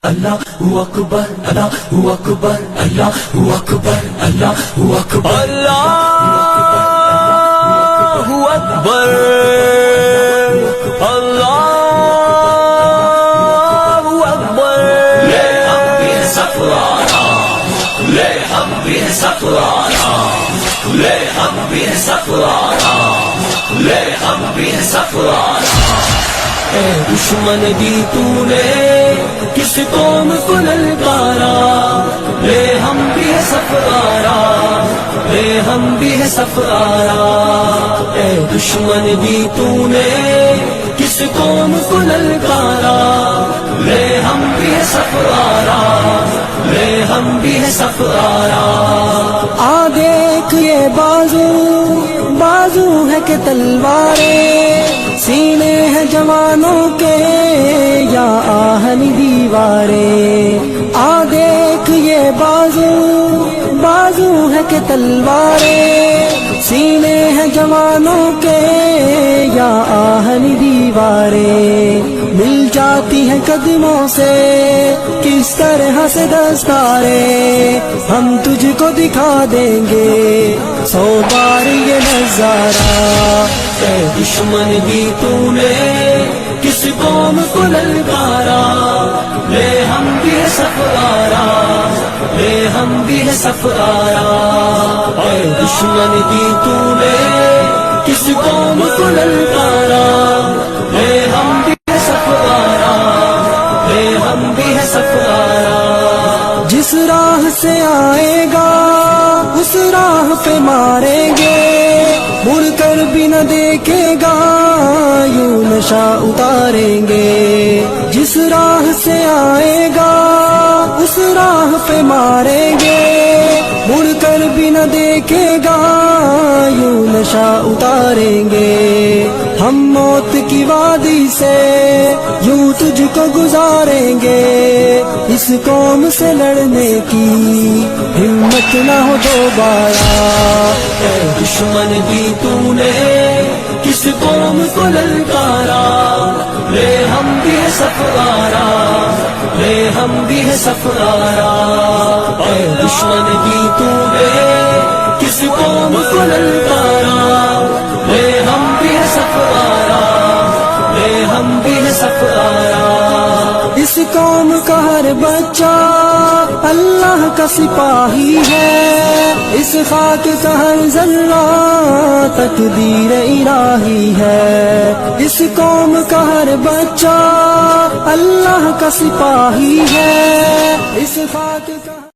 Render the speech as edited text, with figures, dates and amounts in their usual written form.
اللہ اکبر اللہ اکبر اللہ اکبر اللہ اکبر اللہ اکبر اللہ اکبر لے ہم بھی سفرانا لے ہم بھی سفرانا لے ہم بھی سفرانا لے ہم بھی سفرانا اے دشمن دی تو نے کس قوم کو للکارا لے ہم بھی سفرارا لے ہم بھی سفرارا اے دشمن دی تو نے کس قوم کو للکارا لے ہم بھی سفرارا لے ہم بھی سفرارا آ دیکھ یہ بازو بازو ہے کہ تلواریں سینے ہیں جوانوں کے یا آہنی دیواریں آ دیکھ یہ بازو بازو ہے کہ تلواریں سینے ہیں جوانوں کے یا آہنی دیواریں مل جاتی ہیں قدموں سے کس طرح سے دستاریں ہم تجھ کو دکھا دیں گے 100 بار یہ نظارہ اے دشمن دی تو نے کس قوم کو للکارا لے ہم بھی سفرارا لے ہم بھی سفرارا اے دشمن دی تو نے کس قوم کو للکارا لے ہم بھی سفرارا لے ہم بھی سفرارا جس راہ سے آئے گا اس راہ پہ ماریں گے مڑ کر بھی نہ دیکھے گا یوں نشہ اتاریں گے جس راہ سے آئے گا اس راہ پہ ماریں گے مڑ کر بھی نہ دیکھے گا یوں نشہ اتاریں گے ہم موت کی وادی سے یوں تجھ کو گزاریں گے اس قوم سے لڑنے کی ہمت نہ ہو دوبارہ اے دشمن دی تو نے کس قوم کو للکارا لے ہم بھی سفرارا لے ہم بھی سفرارا اے دشمن دی تو نے کس قوم کو للکارا لے ہم بھی سفرارا لے ہم بھی سفرارا اس قوم کا ہر بچہ اللہ کا سپاہی ہے اس خاک کا ہر ذرہ تقدیر الہی ہے اس قوم کا ہر بچہ اللہ کا سپاہی ہے اس خاک کا